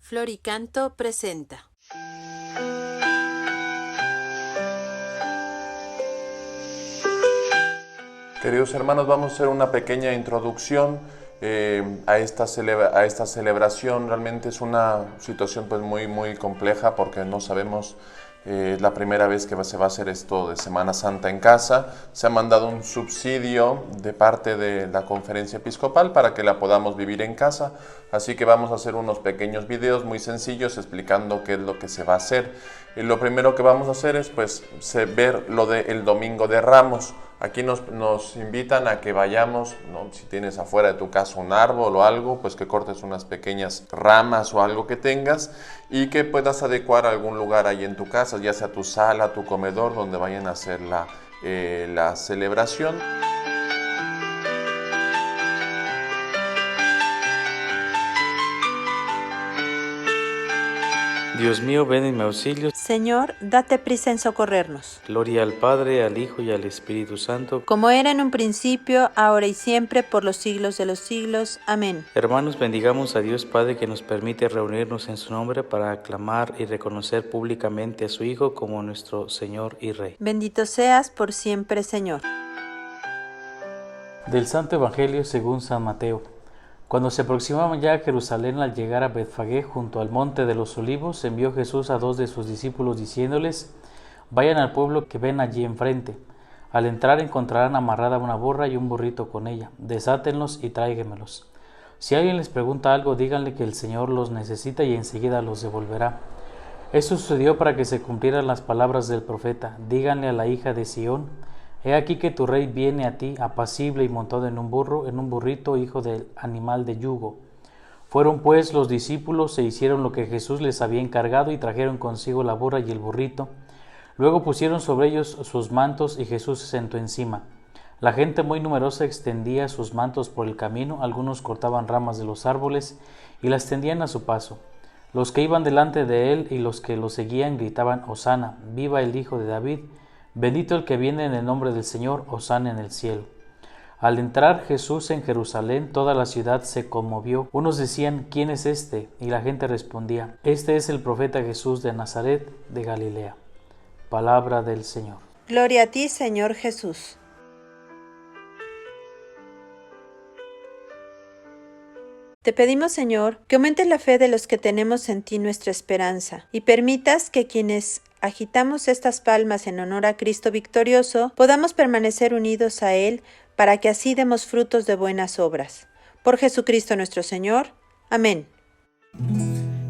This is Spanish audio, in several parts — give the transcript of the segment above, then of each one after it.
Floricanto presenta. Queridos hermanos, vamos a hacer una pequeña introducción a esta celebración. Realmente es una situación pues muy compleja porque no sabemos, es la primera vez que se va a hacer esto de Semana Santa en casa. Se ha mandado un subsidio de parte de la Conferencia Episcopal para que la podamos vivir en casa, así que vamos a hacer unos pequeños videos muy sencillos explicando qué es lo que se va a hacer. Lo primero que vamos a hacer es pues ver lo del Domingo de Ramos. Aquí nos invitan a que vayamos, ¿no? Si tienes afuera de tu casa un árbol o algo, pues que cortes unas pequeñas ramas o algo que tengas y que puedas adecuar a algún lugar ahí en tu casa, ya sea tu sala, tu comedor, donde vayan a hacer la celebración. Dios mío, ven en mi auxilio. Señor, date prisa en socorrernos. Gloria al Padre, al Hijo y al Espíritu Santo. Como era en un principio, ahora y siempre, por los siglos de los siglos. Amén. Hermanos, bendigamos a Dios Padre que nos permite reunirnos en su nombre para aclamar y reconocer públicamente a su Hijo como nuestro Señor y Rey. Bendito seas por siempre, Señor. Del Santo Evangelio según San Mateo. Cuando se aproximaban ya a Jerusalén, al llegar a Betfagé junto al monte de los Olivos, envió Jesús a 2 de sus discípulos diciéndoles: vayan al pueblo que ven allí enfrente. Al entrar encontrarán amarrada una burra y un burrito con ella. Desátenlos y tráiganmelos. Si alguien les pregunta algo, díganle que el Señor los necesita y enseguida los devolverá. Esto sucedió para que se cumplieran las palabras del profeta: díganle a la hija de Sión: he aquí que tu rey viene a ti, apacible y montado en un burro, en un burrito, hijo del animal de yugo. Fueron pues los discípulos e hicieron lo que Jesús les había encargado y trajeron consigo la burra y el burrito. Luego pusieron sobre ellos sus mantos y Jesús se sentó encima. La gente muy numerosa extendía sus mantos por el camino, algunos cortaban ramas de los árboles y las tendían a su paso. Los que iban delante de él y los que lo seguían gritaban: Hosana, viva el Hijo de David. Bendito el que viene en el nombre del Señor, hosana en el cielo. Al entrar Jesús en Jerusalén, toda la ciudad se conmovió. Unos decían: ¿quién es este? Y la gente respondía: este es el profeta Jesús de Nazaret de Galilea. Palabra del Señor. Gloria a ti, Señor Jesús. Te pedimos, Señor, que aumentes la fe de los que tenemos en ti nuestra esperanza, y permitas que quienes agitamos estas palmas en honor a Cristo victorioso, podamos permanecer unidos a Él, para que así demos frutos de buenas obras. Por Jesucristo nuestro Señor. Amén.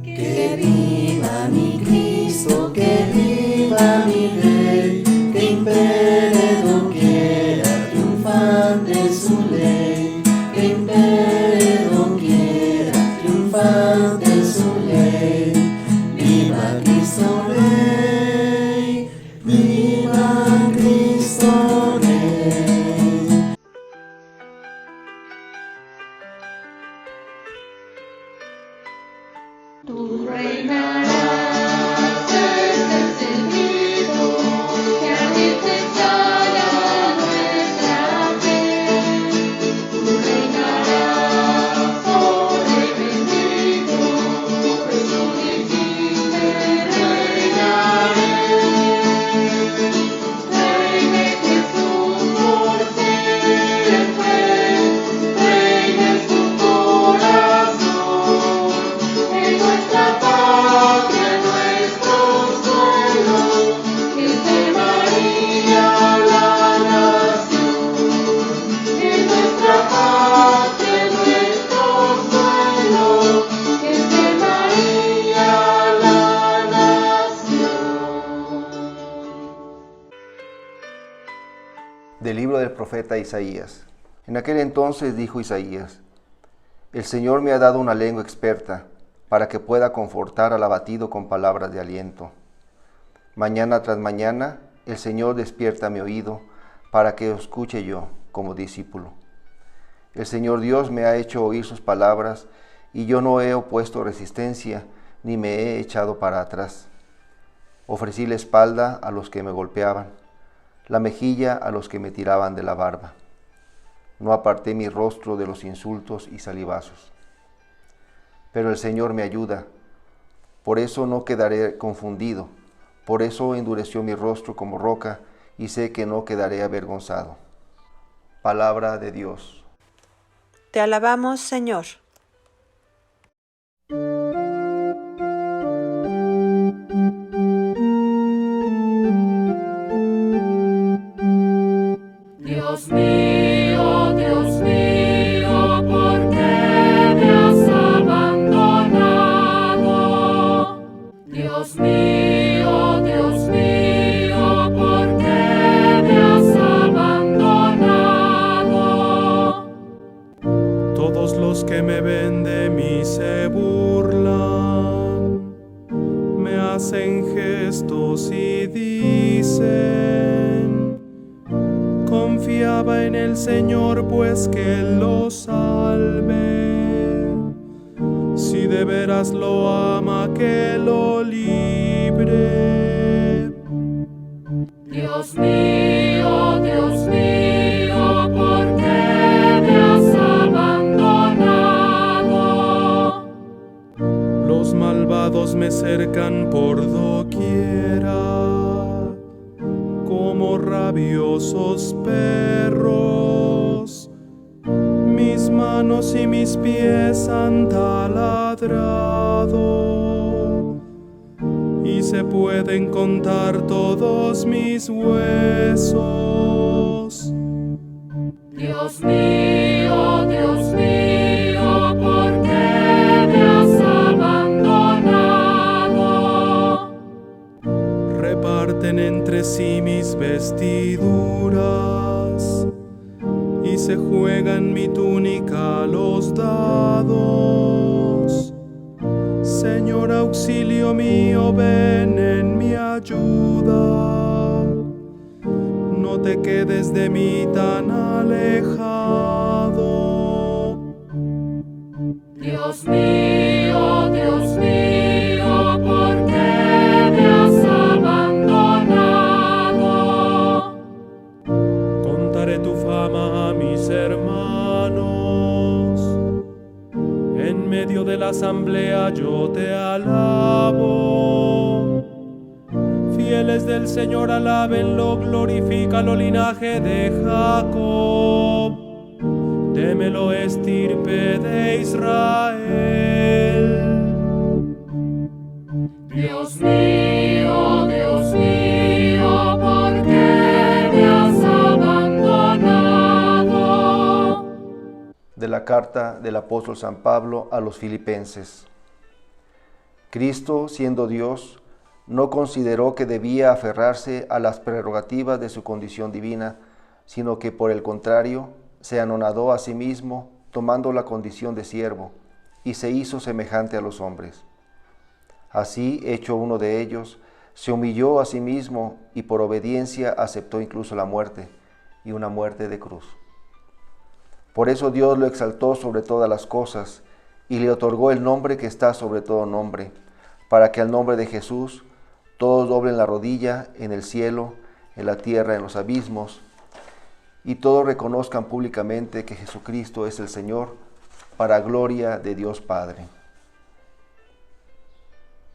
Que viva mi Cristo, que viva mi Rey, que impere doquiera, triunfante su ley, que impere doquiera, triunfante su ley. Viva Cristo Rey, viva Cristo Rey. Tu reinarás desde el sentido que necesita nuestra fe. Tu reinarás sobre bendito, pues tú dijiste reinaré. Reine Jesús por siempre, reina en tu corazón. En nuestra patria, en nuestro suelo, que esté María la nación. En nuestra patria, en nuestro suelo, que esté María la nación. Del libro del profeta Isaías. En aquel entonces dijo Isaías: el Señor me ha dado una lengua experta, para que pueda confortar al abatido con palabras de aliento. Mañana tras mañana, el Señor despierta mi oído, para que escuche yo como discípulo. El Señor Dios me ha hecho oír sus palabras, y yo no he opuesto resistencia, ni me he echado para atrás. Ofrecí la espalda a los que me golpeaban, la mejilla a los que me tiraban de la barba. No aparté mi rostro de los insultos y salivazos. Pero el Señor me ayuda, Por eso no quedaré confundido. Por eso endureció mi rostro como roca, y sé que no quedaré avergonzado. Palabra de Dios. Te alabamos, Señor. Dios mío, ¿por qué me has abandonado? Dios mío, ¿por qué me has abandonado? Todos los que me ven de mí se burlan, me hacen gestos y dicen: confiaba en el Señor, pues que Él lo salve. Si de veras lo ama, que lo libre. Dios mío, ¿por qué me has abandonado? Los malvados me cercan por doquiera, como rabiosos perros. Mis manos y mis pies han taladrado, y se pueden contar todos mis huesos. Dios mío, ¿por qué me has abandonado? Reparten entre sí mis vestiduras, y se juegan mi túnica a los dados. Señor, auxilio mío, ven en mi ayuda. No te quedes de mí tan alejado. Dios mío, ¿por qué me has abandonado? Contaré tu fama a mis hermanos. En medio de la asamblea yo te alabo. Fieles del Señor, alábenlo, glorifícalo, linaje de Jacob. Témelo, estirpe de Israel. Dios mío, ¿por qué me has abandonado? De la carta del apóstol San Pablo a los Filipenses. Cristo, siendo Dios, no consideró que debía aferrarse a las prerrogativas de su condición divina, sino que por el contrario, se anonadó a sí mismo, tomando la condición de siervo, y se hizo semejante a los hombres. Así, hecho uno de ellos, se humilló a sí mismo y por obediencia aceptó incluso la muerte, y una muerte de cruz. Por eso Dios lo exaltó sobre todas las cosas, y le otorgó el nombre que está sobre todo nombre, para que al nombre de Jesús todos doblen la rodilla en el cielo, en la tierra, en los abismos, y todos reconozcan públicamente que Jesucristo es el Señor, para gloria de Dios Padre.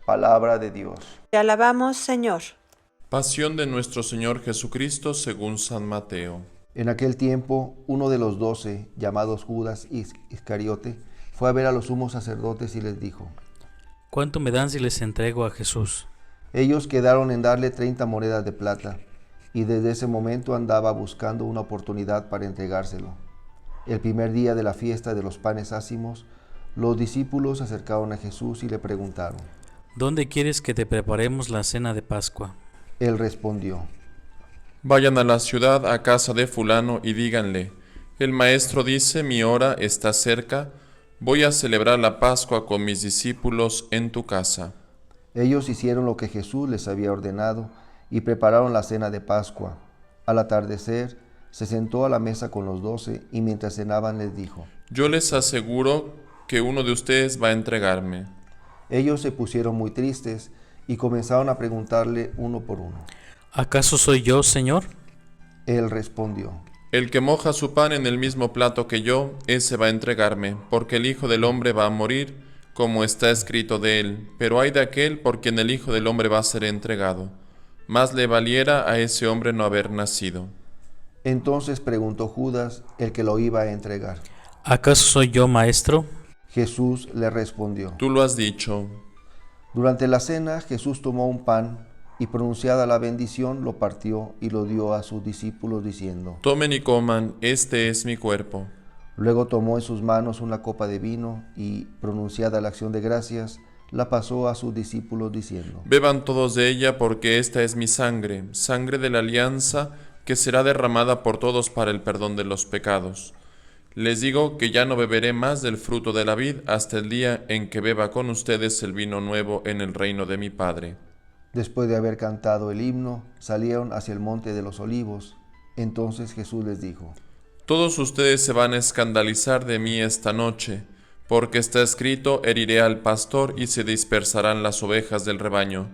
Palabra de Dios. Te alabamos, Señor. Pasión de nuestro Señor Jesucristo según San Mateo. En aquel tiempo, uno de los 12, llamados Judas Iscariote, fue a ver a los sumos sacerdotes y les dijo: ¿Cuánto me dan si les entrego a Jesús? Ellos quedaron en darle 30 monedas de plata, y desde ese momento andaba buscando una oportunidad para entregárselo. El primer día de la fiesta de los panes ácimos, los discípulos se acercaron a Jesús y le preguntaron: ¿Dónde quieres que te preparemos la cena de Pascua? Él respondió: Vayan a la ciudad, a casa de fulano, y díganle: el maestro dice, mi hora está cerca, voy a celebrar la Pascua con mis discípulos en tu casa. Ellos hicieron lo que Jesús les había ordenado y prepararon la cena de Pascua. Al atardecer, se sentó a la mesa con los 12 y mientras cenaban les dijo: Yo les aseguro que uno de ustedes va a entregarme. Ellos se pusieron muy tristes y comenzaron a preguntarle uno por uno: ¿Acaso soy yo, Señor? Él respondió: El que moja su pan en el mismo plato que yo, ese va a entregarme, porque el Hijo del Hombre va a morir, como está escrito de él, pero hay de aquel por quien el Hijo del Hombre va a ser entregado. Más le valiera a ese hombre no haber nacido. Entonces preguntó Judas, el que lo iba a entregar. ¿Acaso soy yo, maestro? Jesús le respondió. Tú lo has dicho. Durante la cena, Jesús tomó un pan y pronunciada la bendición, lo partió y lo dio a sus discípulos diciendo: Tomen y coman, este es mi cuerpo. Luego tomó en sus manos una copa de vino y, pronunciada la acción de gracias, la pasó a sus discípulos diciendo: Beban todos de ella, porque esta es mi sangre, sangre de la alianza, que será derramada por todos para el perdón de los pecados. Les digo que ya no beberé más del fruto de la vid hasta el día en que beba con ustedes el vino nuevo en el reino de mi Padre. Después de haber cantado el himno, salieron hacia el monte de los olivos. Entonces Jesús les dijo: Todos ustedes se van a escandalizar de mí esta noche, porque está escrito: heriré al pastor y se dispersarán las ovejas del rebaño.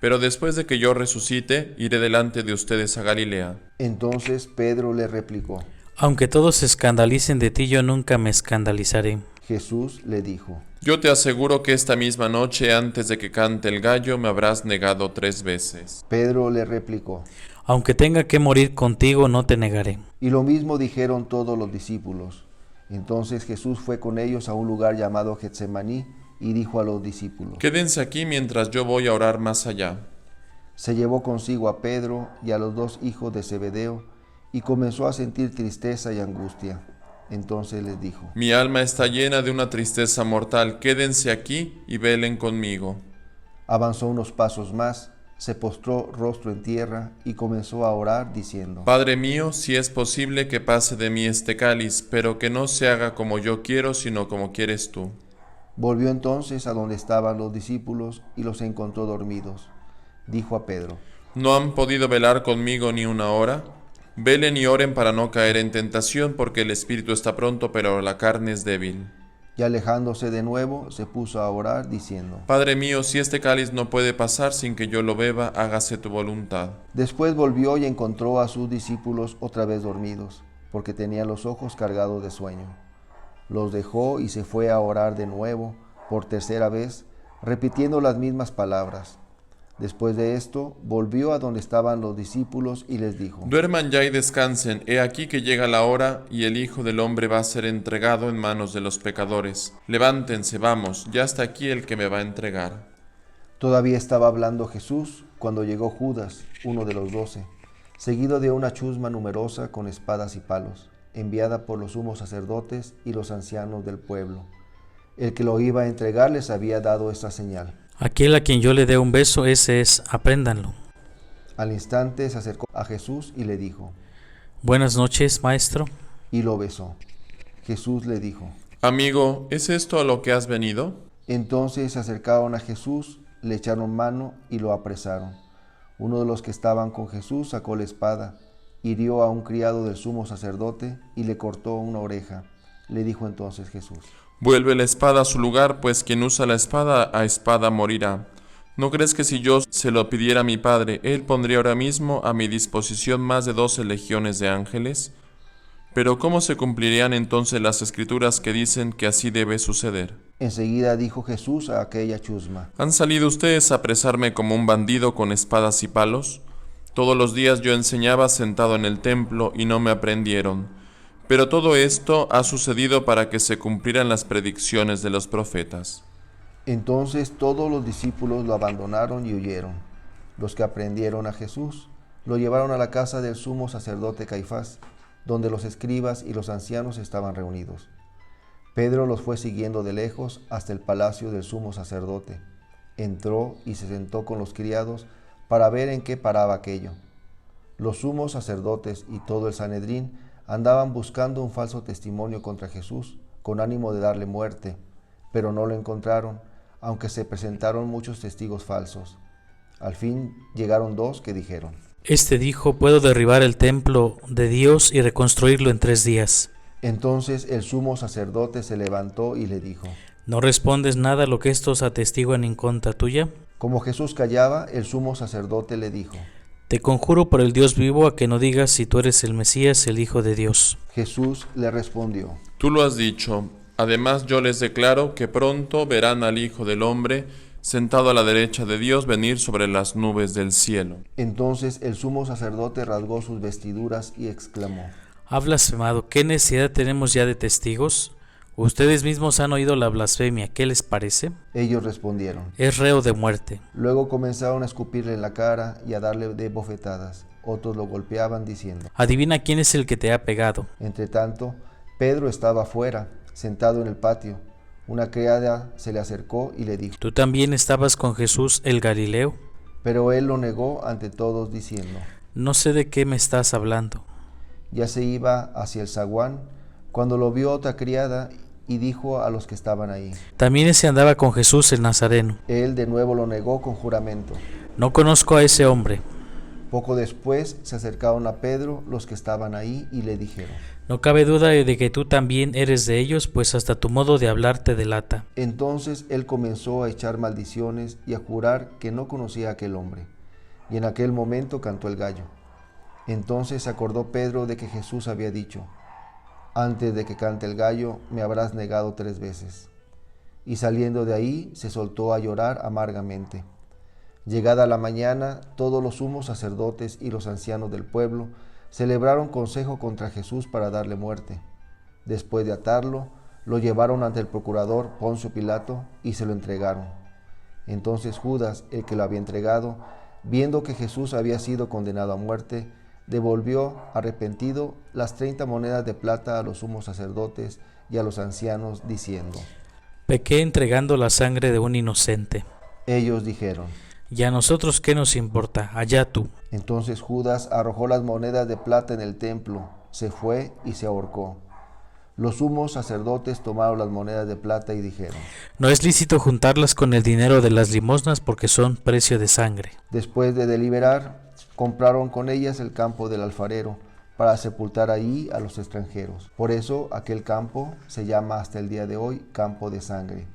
Pero después de que yo resucite, iré delante de ustedes a Galilea. Entonces Pedro le replicó. Aunque todos se escandalicen de ti, yo nunca me escandalizaré. Jesús le dijo: Yo te aseguro que esta misma noche, antes de que cante el gallo, me habrás negado 3 veces. Pedro le replicó: Aunque tenga que morir contigo, no te negaré. Y lo mismo dijeron todos los discípulos. Entonces Jesús fue con ellos a un lugar llamado Getsemaní y dijo a los discípulos: Quédense aquí mientras yo voy a orar más allá. Se llevó consigo a Pedro y a los 2 hijos de Zebedeo y comenzó a sentir tristeza y angustia. Entonces les dijo: Mi alma está llena de una tristeza mortal, quédense aquí y velen conmigo. Avanzó unos pasos más, se postró rostro en tierra y comenzó a orar diciendo: Padre mío, si es posible que pase de mí este cáliz, pero que no se haga como yo quiero, sino como quieres tú. Volvió entonces a donde estaban los discípulos y los encontró dormidos. Dijo a Pedro: ¿No han podido velar conmigo ni una hora? Velen y oren para no caer en tentación, porque el espíritu está pronto, pero la carne es débil. Y alejándose de nuevo, se puso a orar diciendo: Padre mío, si este cáliz no puede pasar sin que yo lo beba, hágase tu voluntad. Después volvió y encontró a sus discípulos otra vez dormidos, porque tenían los ojos cargados de sueño. Los dejó y se fue a orar de nuevo, por 3ª vez, repitiendo las mismas palabras. Después de esto, volvió a donde estaban los discípulos y les dijo: Duerman ya y descansen, he aquí que llega la hora y el Hijo del Hombre va a ser entregado en manos de los pecadores. Levántense, vamos, ya está aquí el que me va a entregar. Todavía estaba hablando Jesús cuando llegó Judas, uno de los 12, seguido de una chusma numerosa con espadas y palos, enviada por los sumos sacerdotes y los ancianos del pueblo. El que lo iba a entregar les había dado esta señal. Aquel a quien yo le dé un beso, ese es, apréndanlo. Al instante se acercó a Jesús y le dijo: Buenas noches, maestro. Y lo besó. Jesús le dijo: Amigo, ¿es esto a lo que has venido? Entonces se acercaron a Jesús, le echaron mano y lo apresaron. Uno de los que estaban con Jesús sacó la espada, hirió a un criado del sumo sacerdote y le cortó una oreja. Le dijo entonces Jesús: Vuelve la espada a su lugar, pues quien usa la espada, a espada morirá. ¿No crees que si yo se lo pidiera a mi Padre, Él pondría ahora mismo a mi disposición más de 12 legiones de ángeles? Pero ¿cómo se cumplirían entonces las escrituras que dicen que así debe suceder? Enseguida dijo Jesús a aquella chusma: ¿Han salido ustedes a apresarme como un bandido con espadas y palos? Todos los días yo enseñaba sentado en el templo y no me aprendieron. Pero todo esto ha sucedido para que se cumplieran las predicciones de los profetas. Entonces todos los discípulos lo abandonaron y huyeron. Los que aprendieron a Jesús lo llevaron a la casa del sumo sacerdote Caifás, donde los escribas y los ancianos estaban reunidos. Pedro los fue siguiendo de lejos hasta el palacio del sumo sacerdote. Entró y se sentó con los criados para ver en qué paraba aquello. Los sumos sacerdotes y todo el Sanedrín andaban buscando un falso testimonio contra Jesús, con ánimo de darle muerte, pero no lo encontraron, aunque se presentaron muchos testigos falsos. Al fin llegaron 2 que dijeron: Este dijo: puedo derribar el templo de Dios y reconstruirlo en 3 días. Entonces el sumo sacerdote se levantó y le dijo: ¿No respondes nada a lo que estos atestiguan en contra tuya? Como Jesús callaba, el sumo sacerdote le dijo: Te conjuro por el Dios vivo a que no digas si tú eres el Mesías, el Hijo de Dios. Jesús le respondió: Tú lo has dicho. Además yo les declaro que pronto verán al Hijo del Hombre sentado a la derecha de Dios venir sobre las nubes del cielo. Entonces el sumo sacerdote rasgó sus vestiduras y exclamó: Ha blasfemado. ¿Qué necesidad tenemos ya de testigos? Ustedes mismos han oído la blasfemia. ¿Qué les parece? Ellos respondieron. Es reo de muerte. Luego comenzaron a escupirle en la cara y a darle de bofetadas. Otros lo golpeaban diciendo: Adivina quién es el que te ha pegado. Entretanto, Pedro estaba afuera, sentado en el patio. Una criada se le acercó y le dijo: ¿Tú también estabas con Jesús el Galileo? Pero él lo negó ante todos diciendo: No sé de qué me estás hablando. Ya se iba hacia el zaguán cuando lo vio otra criada y dijo a los que estaban ahí. También ese andaba con Jesús el Nazareno. Él de nuevo lo negó con juramento. No conozco a ese hombre. Poco después se acercaron a Pedro los que estaban ahí y le dijeron: No cabe duda de que tú también eres de ellos, pues hasta tu modo de hablar te delata. Entonces él comenzó a echar maldiciones y a jurar que no conocía a aquel hombre. Y en aquel momento cantó el gallo. Entonces se acordó Pedro de que Jesús había dicho: Antes de que cante el gallo, me habrás negado 3 veces. Y saliendo de ahí, se soltó a llorar amargamente. Llegada la mañana, todos los sumos sacerdotes y los ancianos del pueblo celebraron consejo contra Jesús para darle muerte. Después de atarlo, lo llevaron ante el procurador Poncio Pilato y se lo entregaron. Entonces Judas, el que lo había entregado, viendo que Jesús había sido condenado a muerte, devolvió, arrepentido, las 30 monedas de plata a los sumos sacerdotes y a los ancianos, diciendo: Pequé entregando la sangre de un inocente. Ellos dijeron: ¿Y a nosotros qué nos importa? Allá tú. Entonces Judas arrojó las monedas de plata en el templo, se fue y se ahorcó. Los sumos sacerdotes tomaron las monedas de plata y dijeron: No es lícito juntarlas con el dinero de las limosnas porque son precio de sangre. Después de deliberar, compraron con ellas el campo del alfarero para sepultar allí a los extranjeros. Por eso aquel campo se llama hasta el día de hoy Campo de Sangre.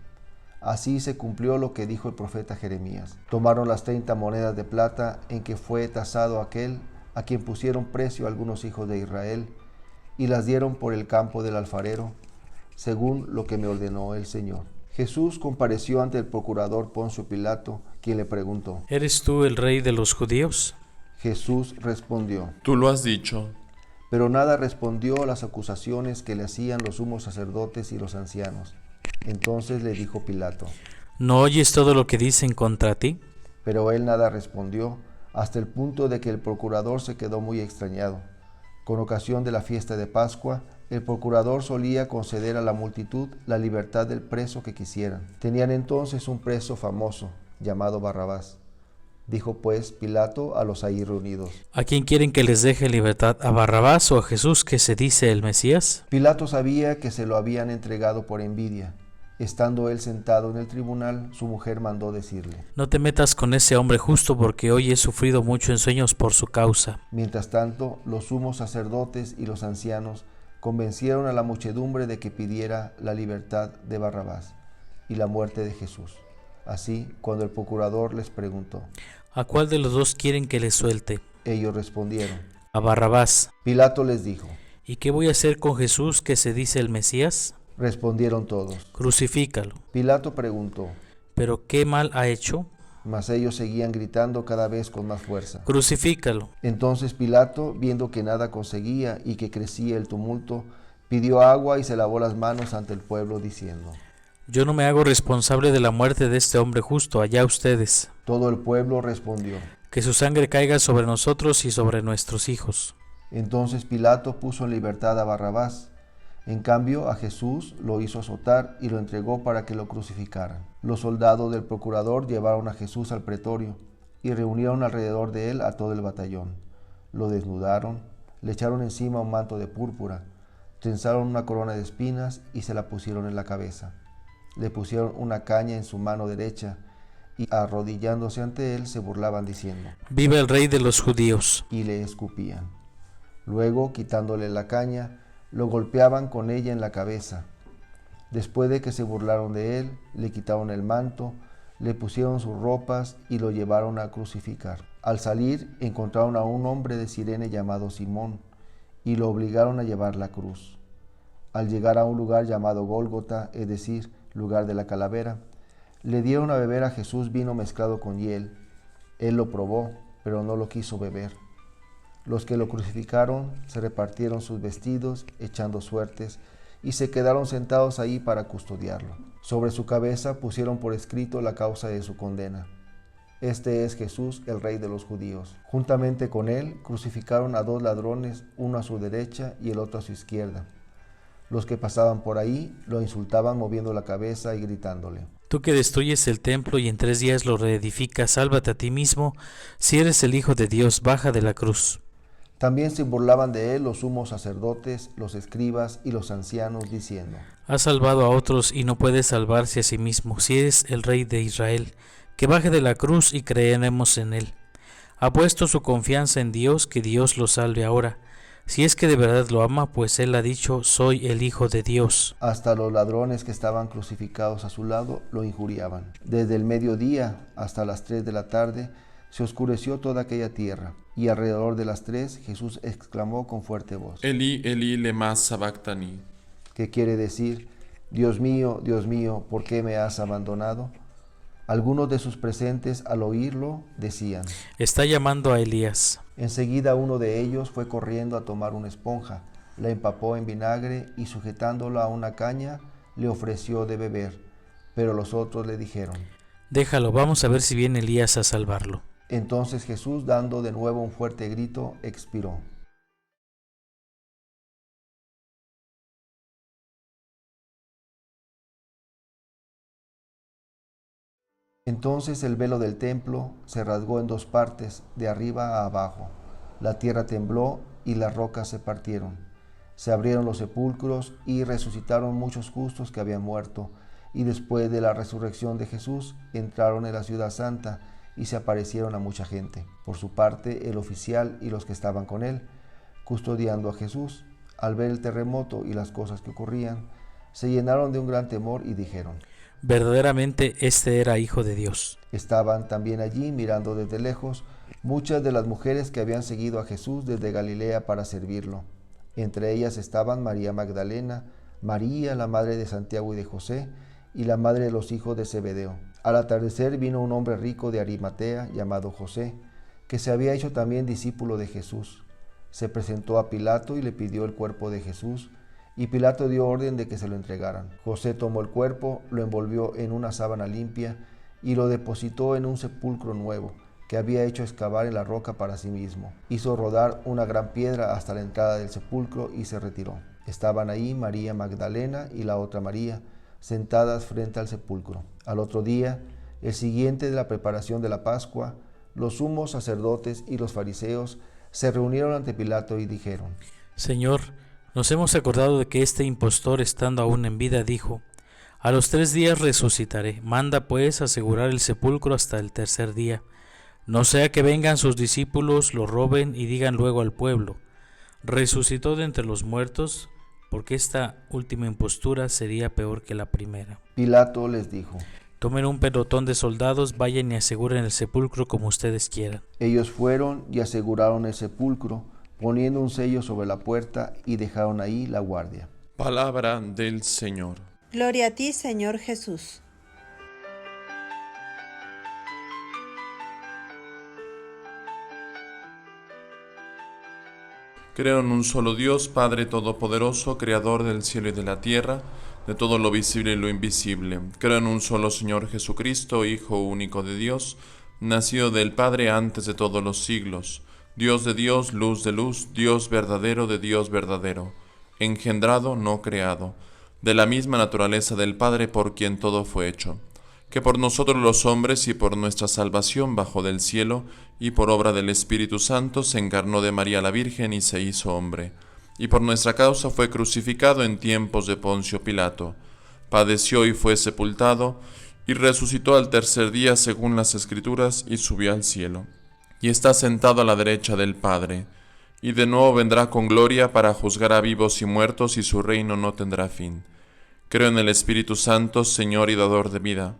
Así se cumplió lo que dijo el profeta Jeremías. Tomaron las 30 monedas de plata en que fue tasado aquel a quien pusieron precio algunos hijos de Israel, y las dieron por el campo del alfarero, según lo que me ordenó el Señor. Jesús compareció ante el procurador Poncio Pilato, quien le preguntó: ¿Eres tú el rey de los judíos? Jesús respondió: Tú lo has dicho. Pero nada respondió a las acusaciones que le hacían los sumos sacerdotes y los ancianos. Entonces le dijo Pilato: ¿No oyes todo lo que dicen contra ti? Pero él nada respondió, hasta el punto de que el procurador se quedó muy extrañado. Con ocasión de la fiesta de Pascua, el procurador solía conceder a la multitud la libertad del preso que quisieran. Tenían entonces un preso famoso, llamado Barrabás. Dijo pues Pilato a los ahí reunidos: ¿A quién quieren que les deje libertad? ¿A Barrabás o a Jesús, que se dice el Mesías? Pilato sabía que se lo habían entregado por envidia. Estando él sentado en el tribunal, su mujer mandó decirle: No te metas con ese hombre justo, porque hoy he sufrido mucho en sueños por su causa. Mientras tanto, los sumos sacerdotes y los ancianos convencieron a la muchedumbre de que pidiera la libertad de Barrabás y la muerte de Jesús. Así, cuando el procurador les preguntó: ¿A cuál de los dos quieren que les suelte? Ellos respondieron: A Barrabás. Pilato les dijo: ¿Y qué voy a hacer con Jesús, que se dice el Mesías? Respondieron todos. Crucifícalo. Pilato preguntó: ¿Pero qué mal ha hecho? Mas ellos seguían gritando cada vez con más fuerza: Crucifícalo. Entonces Pilato, viendo que nada conseguía y que crecía el tumulto, pidió agua y se lavó las manos ante el pueblo, diciendo: Yo no me hago responsable de la muerte de este hombre justo, allá ustedes. Todo el pueblo respondió: Que su sangre caiga sobre nosotros y sobre nuestros hijos. Entonces Pilato puso en libertad a Barrabás. En cambio, a Jesús lo hizo azotar y lo entregó para que lo crucificaran. Los soldados del procurador llevaron a Jesús al pretorio y reunieron alrededor de él a todo el batallón. Lo desnudaron, le echaron encima un manto de púrpura, trenzaron una corona de espinas y se la pusieron en la cabeza. Le pusieron una caña en su mano derecha y, arrodillándose ante él, se burlaban diciendo: ¡Viva el rey de los judíos! Y le escupían. Luego, quitándole la caña, lo golpeaban con ella en la cabeza. Después de que se burlaron de él, le quitaron el manto, le pusieron sus ropas y lo llevaron a crucificar. Al salir, encontraron a un hombre de Cirene llamado Simón y lo obligaron a llevar la cruz. Al llegar a un lugar llamado Gólgota, es decir, lugar de la calavera, le dieron a beber a Jesús vino mezclado con hiel. Él lo probó, pero no lo quiso beber. Los que lo crucificaron se repartieron sus vestidos, echando suertes, y se quedaron sentados ahí para custodiarlo. Sobre su cabeza pusieron por escrito la causa de su condena. Este es Jesús, el Rey de los judíos. Juntamente con él crucificaron a 2 ladrones, uno a su derecha y el otro a su izquierda. Los que pasaban por ahí lo insultaban moviendo la cabeza y gritándole: Tú que destruyes el templo y en 3 días lo reedificas, sálvate a ti mismo. Si eres el Hijo de Dios, baja de la cruz. También se burlaban de él los sumos sacerdotes, los escribas y los ancianos, diciendo: Has salvado a otros y no puedes salvarse a sí mismo. Si eres el Rey de Israel, que baje de la cruz y creeremos en él. Ha puesto su confianza en Dios, que Dios lo salve ahora. Si es que de verdad lo ama, pues él ha dicho: soy el Hijo de Dios. Hasta los ladrones que estaban crucificados a su lado lo injuriaban. Desde el mediodía hasta las 3 de la tarde se oscureció toda aquella tierra, y alrededor de las 3 Jesús exclamó con fuerte voz: Elí, Elí, lema sabactani. ¿Qué quiere decir? Dios mío, ¿por qué me has abandonado? Algunos de sus presentes al oírlo decían: Está llamando a Elías. Enseguida uno de ellos fue corriendo a tomar una esponja, la empapó en vinagre y sujetándola a una caña le ofreció de beber. Pero los otros le dijeron: Déjalo, vamos a ver si viene Elías a salvarlo. Entonces Jesús, dando de nuevo un fuerte grito, expiró. Entonces el velo del templo se rasgó en 2 partes, de arriba a abajo. La tierra tembló y las rocas se partieron. Se abrieron los sepulcros y resucitaron muchos justos que habían muerto. Y después de la resurrección de Jesús, entraron en la ciudad santa y se aparecieron a mucha gente. Por su parte, el oficial y los que estaban con él, custodiando a Jesús, al ver el terremoto y las cosas que ocurrían, se llenaron de un gran temor y dijeron: Verdaderamente este era Hijo de Dios. Estaban también allí, mirando desde lejos, muchas de las mujeres que habían seguido a Jesús desde Galilea para servirlo. Entre ellas estaban María Magdalena, María, la madre de Santiago y de José, y la madre de los hijos de Zebedeo. Al atardecer vino un hombre rico de Arimatea, llamado José, que se había hecho también discípulo de Jesús. Se presentó a Pilato y le pidió el cuerpo de Jesús, y Pilato dio orden de que se lo entregaran. José tomó el cuerpo, lo envolvió en una sábana limpia y lo depositó en un sepulcro nuevo, que había hecho excavar en la roca para sí mismo. Hizo rodar una gran piedra hasta la entrada del sepulcro y se retiró. Estaban ahí María Magdalena y la otra María, sentadas frente al sepulcro. Al otro día, el siguiente de la preparación de la Pascua, los sumos sacerdotes y los fariseos se reunieron ante Pilato y dijeron: Señor, nos hemos acordado de que este impostor, estando aún en vida, dijo: a los 3 días resucitaré. Manda pues asegurar el sepulcro hasta el 3er día. No sea que vengan sus discípulos, lo roben y digan luego al pueblo: resucitó de entre los muertos, porque esta última impostura sería peor que la primera. Pilato les dijo: tomen un pelotón de soldados, vayan y aseguren el sepulcro como ustedes quieran. Ellos fueron y aseguraron el sepulcro, poniendo un sello sobre la puerta, y dejaron ahí la guardia. Palabra del Señor. Gloria a ti, Señor Jesús. Creo en un solo Dios, Padre Todopoderoso, Creador del cielo y de la tierra, de todo lo visible y lo invisible. Creo en un solo Señor Jesucristo, Hijo único de Dios, nacido del Padre antes de todos los siglos, Dios de Dios, luz de luz, Dios verdadero de Dios verdadero, engendrado, no creado, de la misma naturaleza del Padre por quien todo fue hecho, que por nosotros los hombres y por nuestra salvación bajó del cielo, y por obra del Espíritu Santo se encarnó de María la Virgen y se hizo hombre, y por nuestra causa fue crucificado en tiempos de Poncio Pilato, padeció y fue sepultado, y resucitó al 3er día según las Escrituras, y subió al cielo, y está sentado a la derecha del Padre, y de nuevo vendrá con gloria para juzgar a vivos y muertos, y su reino no tendrá fin. Creo en el Espíritu Santo, Señor y dador de vida,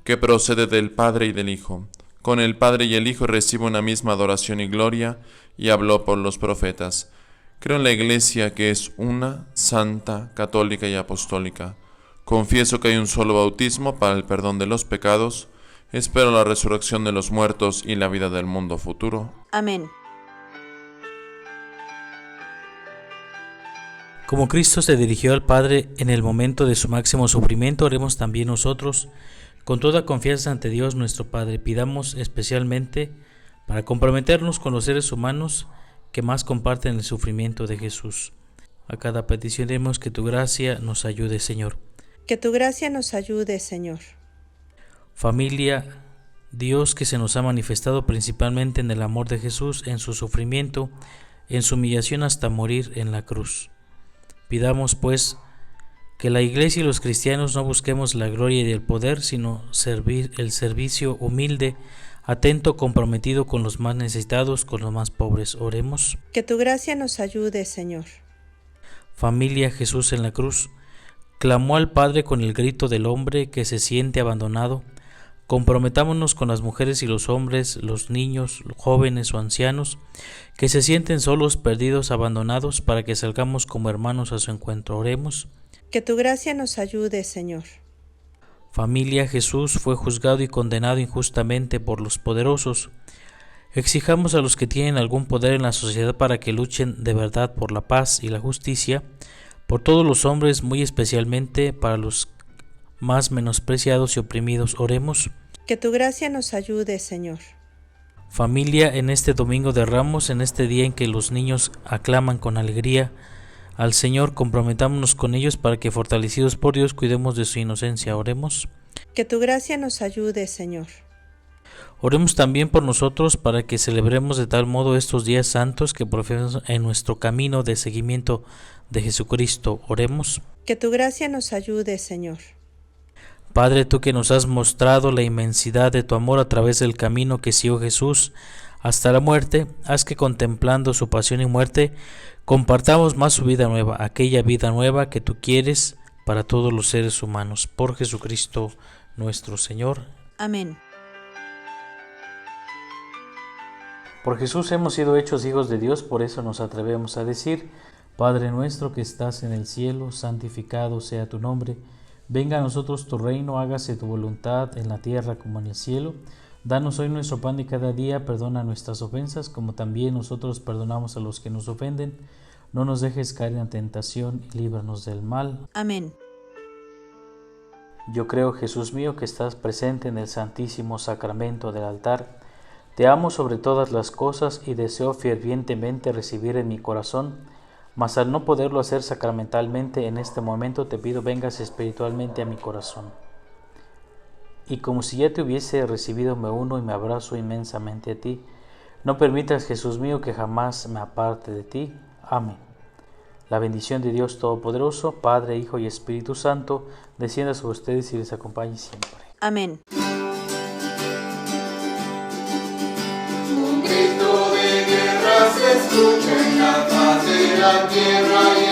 que procede del Padre y del Hijo. Con el Padre y el Hijo recibe una misma adoración y gloria, y habló por los profetas. Creo en la Iglesia, que es una, santa, católica y apostólica. Confieso que hay un solo bautismo para el perdón de los pecados. Espero la resurrección de los muertos y la vida del mundo futuro. Amén. Como Cristo se dirigió al Padre en el momento de su máximo sufrimiento, oremos también nosotros con toda confianza ante Dios nuestro Padre. Pidamos especialmente para comprometernos con los seres humanos que más comparten el sufrimiento de Jesús. A cada petición demos que tu gracia nos ayude, Señor. Que tu gracia nos ayude, Señor. Familia, Dios que se nos ha manifestado principalmente en el amor de Jesús, en su sufrimiento, en su humillación hasta morir en la cruz. Pidamos, pues, que la Iglesia y los cristianos no busquemos la gloria y el poder, sino el servicio humilde, atento, comprometido con los más necesitados, con los más pobres. Oremos. Que tu gracia nos ayude, Señor. Familia, Jesús en la cruz clamó al Padre con el grito del hombre que se siente abandonado. Comprometámonos con las mujeres y los hombres, los niños, los jóvenes o ancianos, que se sienten solos, perdidos, abandonados, para que salgamos como hermanos a su encuentro. Oremos. Que tu gracia nos ayude, Señor. Familia, Jesús fue juzgado y condenado injustamente por los poderosos. Exijamos a los que tienen algún poder en la sociedad para que luchen de verdad por la paz y la justicia, por todos los hombres, muy especialmente para los más menospreciados y oprimidos. Oremos. Que tu gracia nos ayude, Señor. Familia, en este Domingo de Ramos, en este día en que los niños aclaman con alegría al Señor, comprometámonos con ellos para que, fortalecidos por Dios, cuidemos de su inocencia. Oremos. Que tu gracia nos ayude, Señor. Oremos también por nosotros para que celebremos de tal modo estos días santos que profesamos en nuestro camino de seguimiento de Jesucristo. Oremos. Que tu gracia nos ayude, Señor. Padre, tú que nos has mostrado la inmensidad de tu amor a través del camino que siguió Jesús hasta la muerte, haz que contemplando su pasión y muerte, compartamos más su vida nueva, aquella vida nueva que tú quieres para todos los seres humanos. Por Jesucristo nuestro Señor. Amén. Por Jesús hemos sido hechos hijos de Dios, por eso nos atrevemos a decir: Padre nuestro que estás en el cielo, santificado sea tu nombre. Venga a nosotros tu reino, hágase tu voluntad en la tierra como en el cielo. Danos hoy nuestro pan de cada día, perdona nuestras ofensas, como también nosotros perdonamos a los que nos ofenden. No nos dejes caer en la tentación y líbranos del mal. Amén. Yo creo, Jesús mío, que estás presente en el santísimo sacramento del altar. Te amo sobre todas las cosas y deseo fervientemente recibir en mi corazón, mas al no poderlo hacer sacramentalmente en este momento te pido vengas espiritualmente a mi corazón. Y como si ya te hubiese recibido, me uno y me abrazo inmensamente a ti. No permitas, Jesús mío, que jamás me aparte de ti. Amén. La bendición de Dios Todopoderoso, Padre, Hijo y Espíritu Santo, descienda sobre ustedes y les acompañe siempre. Amén. Un grito de guerra se escucha en la faz de la tierra.